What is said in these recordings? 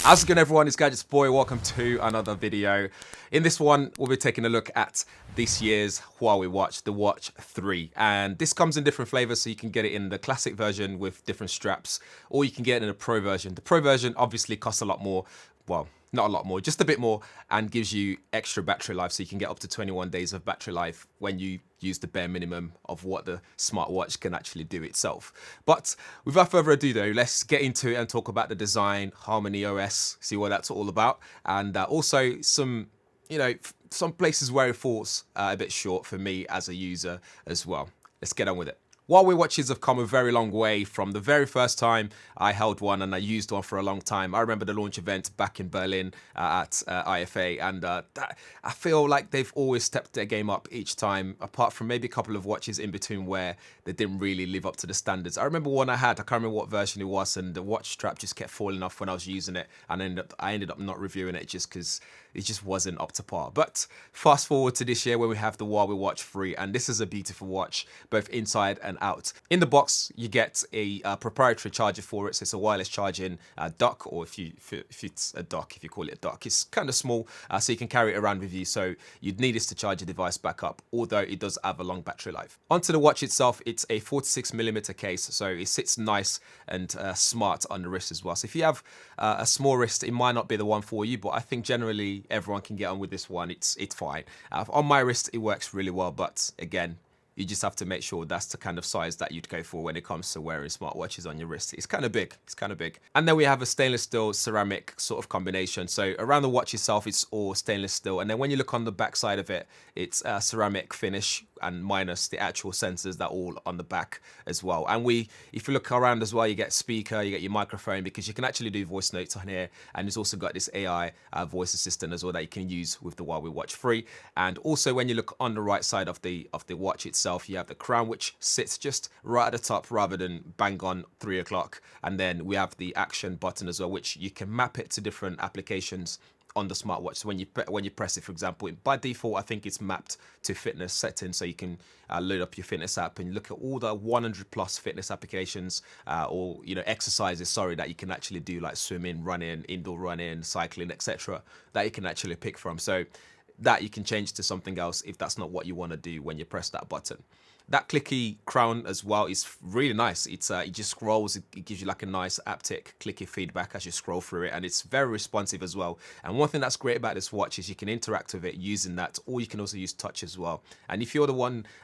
How's it going, everyone? It's GadgetsBoy. Welcome to another video. In this one, we'll be taking a look at this year's Huawei Watch, the Watch 3. And this comes in different flavors, so you can get it in the classic version with different straps, or you can get it in a Pro version. The Pro version obviously costs a lot more. Well, not a lot more, just a bit more, and gives you extra battery life, so you can get up to 21 days of battery life when you use the bare minimum of what the smartwatch can actually do itself. But without further ado though, let's get into it and talk about the design, Harmony OS, see what that's all about, and also some, some places where it falls a bit short for me as a user as well. Let's get on with it. Huawei watches have come a very long way from the very first time I held one, and I used one for a long time. I remember the launch event back in Berlin at IFA, and I feel like they've always stepped their game up each time, apart from maybe a couple of watches in between where they didn't really live up to the standards. I remember one I had, I can't remember what version it was, and the watch strap just kept falling off when I was using it, and I ended up not reviewing it just because it just wasn't up to par. But fast forward to this year where we have the Huawei Watch 3, and this is a beautiful watch, both inside and out. In the box, you get a proprietary charger for it, so it's a wireless charging dock, or if it's a dock, if you call it a dock. It's kind of small, so you can carry it around with you, so you'd need this to charge your device back up, although it does have a long battery life. Onto the watch itself, it's a 46mm case, so it sits nice and smart on the wrist as well. So if you have a small wrist, it might not be the one for you, but I think generally everyone can get on with this one. It's fine. On my wrist, it works really well, but again, you just have to make sure that's the kind of size that you'd go for when it comes to wearing smartwatches on your wrist. It's kind of big. It's kind of big. And then we have a stainless steel ceramic sort of combination. So around the watch itself, it's all stainless steel. And then when you look on the back side of it, it's a ceramic finish, and minus the actual sensors that are all on the back as well. And if you look around as well, you get speaker, you get your microphone, because you can actually do voice notes on here. And it's also got this AI voice assistant as well that you can use with the Huawei Watch 3. And also when you look on the right side of the watch itself, you have the crown, which sits just right at the top rather than bang on 3 o'clock. And then we have the action button as well, which you can map it to different applications on the smartwatch. So when you press it, for example, by default, I think it's mapped to fitness settings, so you can load up your fitness app and look at all the 100 plus fitness applications or exercises, sorry, that you can actually do, like swimming, running, indoor running, cycling, etc., that you can actually pick from. So that you can change to something else if that's not what you want to do when you press that button. That clicky crown as well is really nice. It just scrolls, it gives you like a nice haptic clicky feedback as you scroll through it, and it's very responsive as well. And one thing that's great about this watch is you can interact with it using that, or you can also use touch as well. And if you're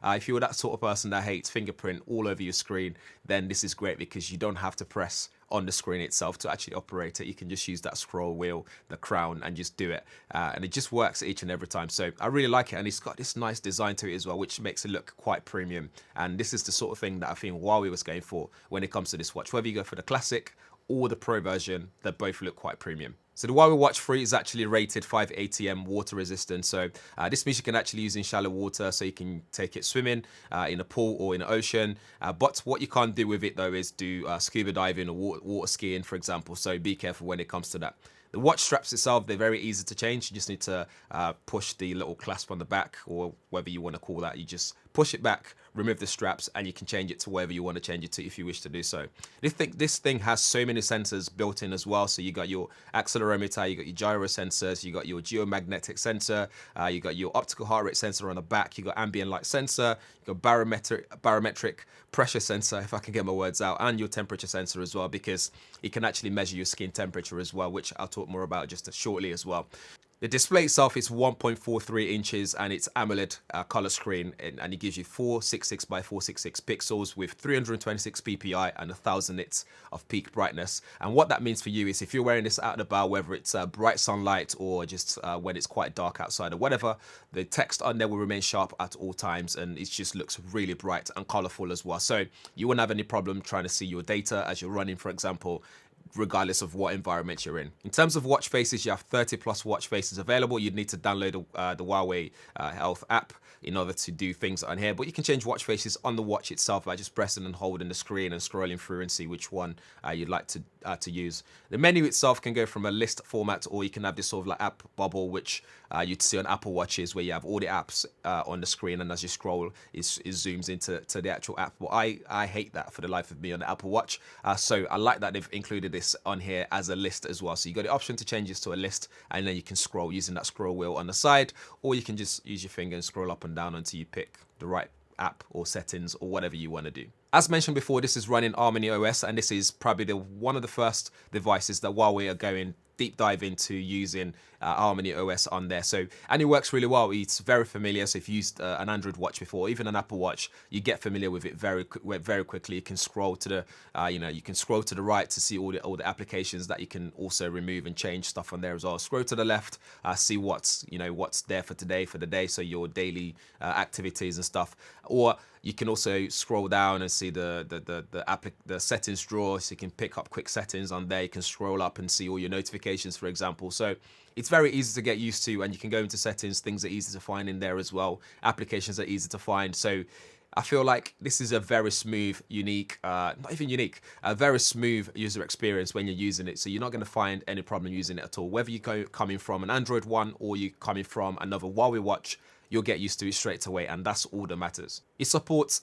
if you're that sort of person that hates fingerprint all over your screen, then this is great because you don't have to press on the screen itself to actually operate it. You can just use that scroll wheel, the crown, and just do it, and it just works each and every time. So I really like it, and it's got this nice design to it as well, which makes it look quite premium. And this is the sort of thing that I think Huawei was going for when it comes to this watch. Whether you go for the classic or the Pro version, they both look quite premium. So the Huawei Watch 3 is actually rated 5 ATM water resistant. So this means you can actually use in shallow water, so you can take it swimming in a pool or in an ocean. But what you can't do with it though is do scuba diving or water skiing, for example. So be careful when it comes to that. The watch straps itself, they're very easy to change. You just need to push the little clasp on the back, or whatever you want to call that. You just push it back, remove the straps, and you can change it to wherever you want to change it to if you wish to do so. This thing has so many sensors built in as well. So you got your accelerometer, you got your gyro sensors, you got your geomagnetic sensor, you got your optical heart rate sensor on the back, you got ambient light sensor, you got barometric pressure sensor, if I can get my words out, and your temperature sensor as well, because it can actually measure your skin temperature as well, which I'll talk more about just shortly as well. The display itself is 1.43 inches, and it's AMOLED color screen, and it gives you 466 by 466 pixels with 326 ppi and 1000 nits of peak brightness. And what that means for you is if you're wearing this out and about, whether it's bright sunlight or just when it's quite dark outside or whatever, the text on there will remain sharp at all times, and it just looks really bright and colorful as well. So you won't have any problem trying to see your data as you're running, for example, regardless of what environment you're in. In terms of watch faces, you have 30 plus watch faces available. You'd need to download the Huawei Health App in order to do things on here, but you can change watch faces on the watch itself by just pressing and holding the screen and scrolling through and see which one you'd like to use. The menu itself can go from a list format, or you can have this sort of like app bubble, which you'd see on Apple Watches, where you have all the apps on the screen, and as you scroll, it zooms into the actual app. But I hate that for the life of me on the Apple Watch. So I like that they've included this on here as a list as well. So you got the option to change this to a list, and then you can scroll using that scroll wheel on the side, or you can just use your finger and scroll up and down until you pick the right app or settings or whatever you want to do. As mentioned before, this is running Harmony OS, and this is probably one of the first devices that Huawei are going deep dive into using Harmony OS on there. So, and it works really well. It's very familiar. So if you used an Android watch before, even an Apple Watch, you get familiar with it very quickly. You can scroll to the, you can scroll to the right to see all the applications that you can also remove and change stuff on there as well. Scroll to the left, see what's there for today, for the day. So your daily activities and stuff. Or you can also scroll down and see the settings drawer, so you can pick up quick settings on there. You can scroll up and see all your notifications, for example. So it's very easy to get used to, and you can go into settings. Things are easy to find in there as well. Applications are easy to find. So I feel like this is a very smooth, unique, not even unique, a very smooth user experience when you're using it. So you're not going to find any problem using it at all. Whether you're coming from an Android one or you're coming from another Huawei watch, you'll get used to it straight away, and that's all that matters. It supports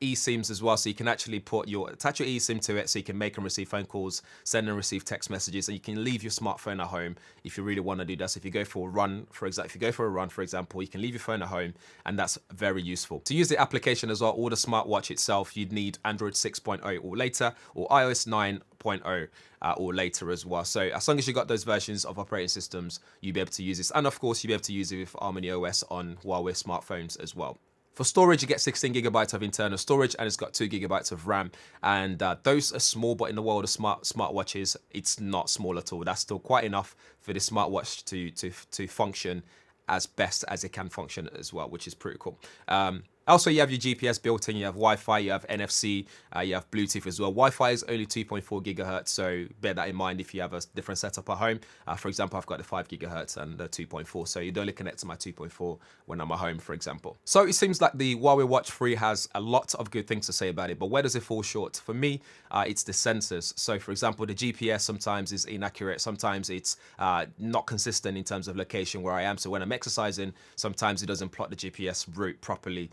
eSIMs as well, so you can actually attach your eSIM to it, so you can make and receive phone calls, send and receive text messages, and you can leave your smartphone at home if you really want to do that. So if you go for a run, for example, you can leave your phone at home, and that's very useful. To use the application as well, or the smartwatch itself, you'd need Android 6.0 or later, or iOS 9.0 or later as well. So as long as you got those versions of operating systems, you'll be able to use this, and of course you'll be able to use it with Harmony OS on Huawei smartphones as well. For storage, you get 16 gigabytes of internal storage, and it's got 2 gigabytes of RAM. And those are small, but in the world of smartwatches, it's not small at all. That's still quite enough for this smartwatch to function as best as it can function as well, which is pretty cool. Also, you have your GPS built in, you have Wi-Fi, you have NFC, you have Bluetooth as well. Wi-Fi is only 2.4 gigahertz, so bear that in mind if you have a different setup at home. For example, I've got the 5 gigahertz and the 2.4, so you'd only connect to my 2.4 when I'm at home, for example. So it seems like the Huawei Watch 3 has a lot of good things to say about it, but where does it fall short? For me, it's the sensors. So for example, the GPS sometimes is inaccurate, sometimes it's not consistent in terms of location where I am. So when I'm exercising, sometimes it doesn't plot the GPS route properly,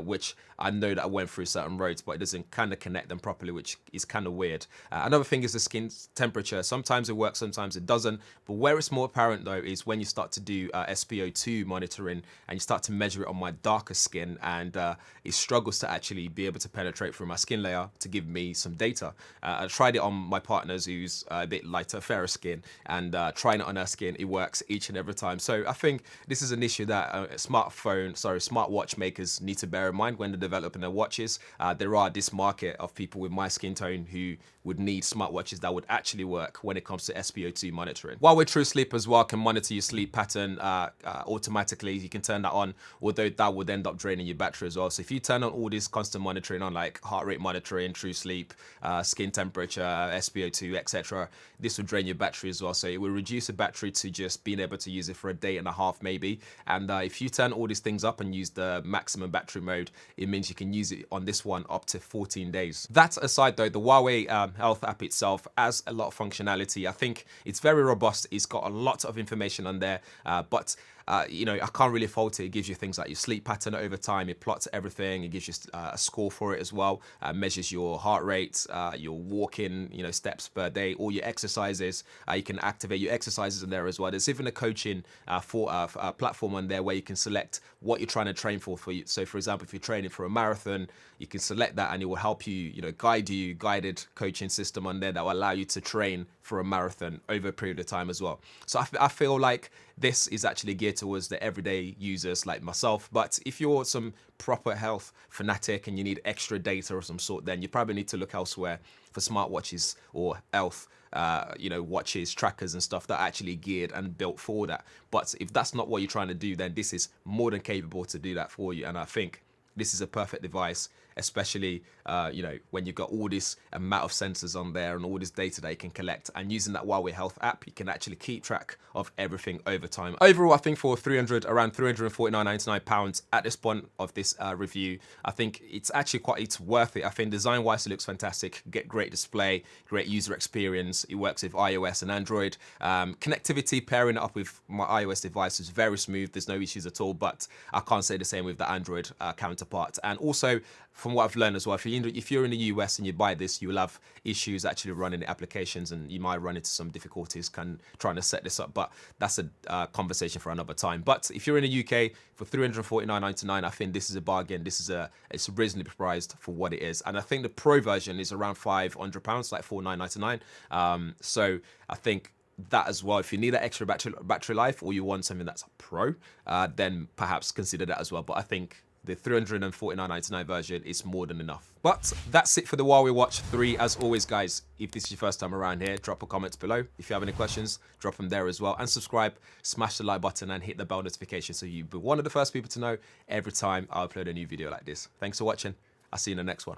which I know that I went through certain roads, but it doesn't kind of connect them properly, which is kind of weird. Another thing is the skin temperature. Sometimes it works, sometimes it doesn't. But where it's more apparent though is when you start to do SpO2 monitoring and you start to measure it on my darker skin, and it struggles to actually be able to penetrate through my skin layer to give me some data. I tried it on my partner's who's a bit lighter, fairer skin, and trying it on her skin, it works each and every time. So I think this is an issue that smartwatch makers need to bear in mind when they're developing their watches. There are this market of people with my skin tone who would need smartwatches that would actually work when it comes to SpO2 monitoring. Huawei True Sleep as well can monitor your sleep pattern automatically. You can turn that on, although that would end up draining your battery as well. So if you turn on all this constant monitoring on, like heart rate monitoring, True Sleep, skin temperature, SpO2, etc., this would drain your battery as well. So it will reduce the battery to just being able to use it for a day and a half maybe. And if you turn all these things up and use the maximum battery mode, it means you can use it on this one up to 14 days. That aside though, the Huawei Health App itself has a lot of functionality. I think it's very robust. It's got a lot of information on there, but I can't really fault it. It gives you things like your sleep pattern over time. It plots everything. It gives you a score for it as well. Measures your heart rate, your walking, steps per day, all your exercises. You can activate your exercises in there as well. There's even a coaching platform on there where you can select what you're trying to train for you. So for example, if you're training for a marathon, you can select that and it will help you, guided coaching system on there that will allow you to train for a marathon over a period of time as well. So I feel like this is actually geared towards the everyday users like myself. But if you're some proper health fanatic and you need extra data of some sort, then you probably need to look elsewhere for smartwatches or health watches, trackers and stuff that are actually geared and built for that. But if that's not what you're trying to do, then this is more than capable to do that for you. And I think this is a perfect device, especially when you've got all this amount of sensors on there and all this data that you can collect, and using that Huawei Health app, you can actually keep track of everything over time. Overall, I think for around £349.99 at this point of this review, I think it's worth it. I think design wise it looks fantastic. Get great display, great user experience. It works with iOS and Android. Connectivity, pairing it up with my iOS device is very smooth. There's no issues at all, but I can't say the same with the Android counterpart. And also from what I've learned as well, if you're in the US and you buy this, you will have issues actually running the applications, and you might run into some difficulties trying to set this up. But that's a conversation for another time. But if you're in the UK for $349.99, I think this is a bargain. It's reasonably priced for what it is, and I think the Pro version is around £500, like $499.99. So I think that as well, if you need that extra battery life, or you want something that's a Pro, then perhaps consider that as well. But I think the $349.99 version is more than enough. But that's it for the Huawei Watch 3. As always, guys, if this is your first time around here, drop a comment below. If you have any questions, drop them there as well. And subscribe, smash the like button, and hit the bell notification so you'll be one of the first people to know every time I upload a new video like this. Thanks for watching. I'll see you in the next one.